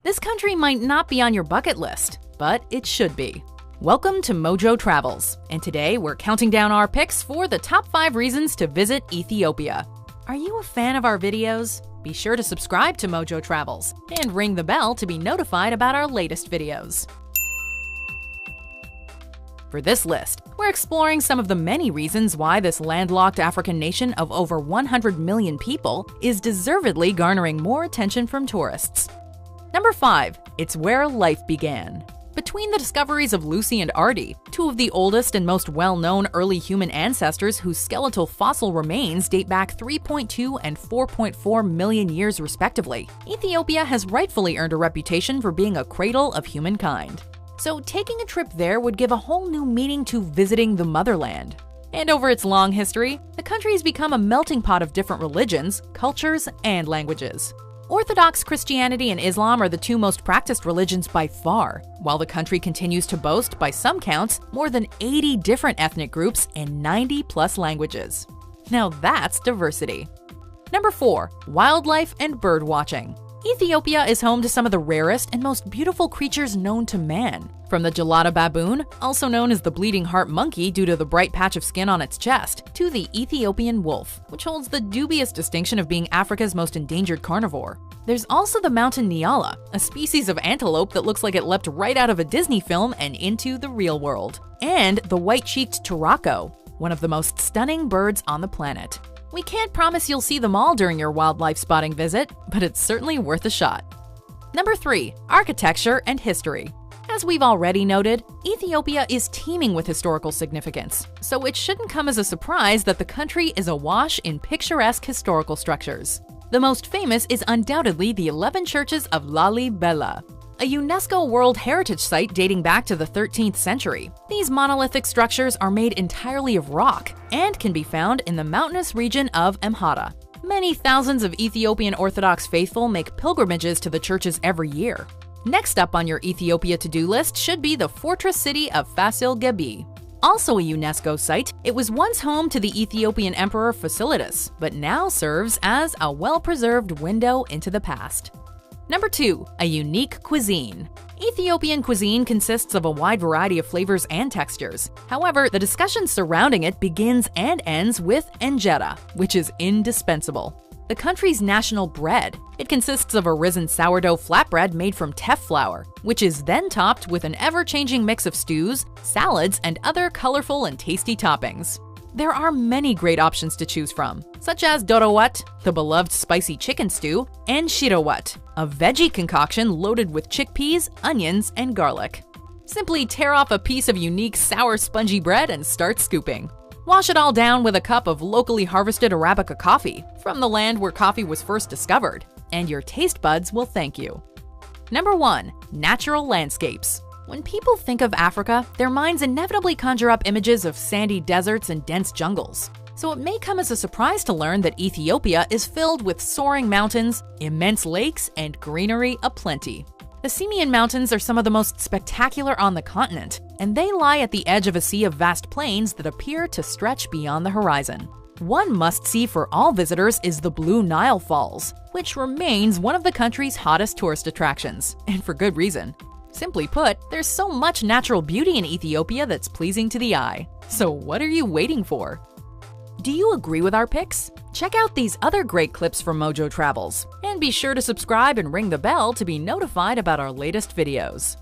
This country might not be on your bucket list, but it should be. Welcome to Mojo Travels, and today we're counting down our picks for the top 5 reasons to visit Ethiopia. Are you a fan of our videos? Be sure to subscribe to Mojo Travels and ring the bell to be notified about our latest videos. For this list, we're exploring some of the many reasons why this landlocked African nation of over 100 million people is deservedly garnering more attention from tourists. Number 5. It's where life began. Between the discoveries of Lucy and Artie, two of the oldest and most well-known early human ancestors whose skeletal fossil remains date back 3.2 and 4.4 million years respectively, Ethiopia has rightfully earned a reputation for being a cradle of humankind. So taking a trip there would give a whole new meaning to visiting the motherland. And over its long history, the country has become a melting pot of different religions, cultures, and languages. Orthodox Christianity and Islam are the two most practiced religions by far, while the country continues to boast, by some counts, more than 80 different ethnic groups and 90+ languages. Now that's diversity. Number 4. Wildlife and bird watching. Ethiopia is home to some of the rarest and most beautiful creatures known to man. From the gelada baboon, also known as the bleeding heart monkey due to the bright patch of skin on its chest, to the Ethiopian wolf, which holds the dubious distinction of being Africa's most endangered carnivore. There's also the mountain nyala, a species of antelope that looks like it leapt right out of a Disney film and into the real world. And the white-cheeked turako, one of the most stunning birds on the planet. We can't promise you'll see them all during your wildlife spotting visit, but it's certainly worth a shot. Number 3. Architecture and history. As we've already noted, Ethiopia is teeming with historical significance, so it shouldn't come as a surprise that the country is awash in picturesque historical structures. The most famous is undoubtedly the 11 churches of Lalibela, a UNESCO World Heritage Site dating back to the 13th century. These monolithic structures are made entirely of rock and can be found in the mountainous region of Amhara. Many thousands of Ethiopian Orthodox faithful make pilgrimages to the churches every year. Next up on your Ethiopia to-do list should be the fortress city of Fasil Gebi. Also a UNESCO site, it was once home to the Ethiopian Emperor Fasilides, but now serves as a well-preserved window into the past. Number 2. A unique cuisine. Ethiopian cuisine consists of a wide variety of flavors and textures. However, the discussion surrounding it begins and ends with injera, which is indispensable. The country's national bread. It consists of a risen sourdough flatbread made from teff flour, which is then topped with an ever-changing mix of stews, salads, and other colorful and tasty toppings. There are many great options to choose from, such as dorowat, the beloved spicy chicken stew, and shirowat, a veggie concoction loaded with chickpeas, onions, and garlic. Simply tear off a piece of unique sour spongy bread and start scooping. Wash it all down with a cup of locally harvested Arabica coffee, from the land where coffee was first discovered, and your taste buds will thank you. Number 1. Natural landscapes. When people think of Africa, their minds inevitably conjure up images of sandy deserts and dense jungles. So it may come as a surprise to learn that Ethiopia is filled with soaring mountains, immense lakes, and greenery aplenty. The Simien Mountains are some of the most spectacular on the continent, and they lie at the edge of a sea of vast plains that appear to stretch beyond the horizon. One must-see for all visitors is the Blue Nile Falls, which remains one of the country's hottest tourist attractions, and for good reason. Simply put, there's so much natural beauty in Ethiopia that's pleasing to the eye. So what are you waiting for? Do you agree with our picks? Check out these other great clips from Mojo Travels, and be sure to subscribe and ring the bell to be notified about our latest videos.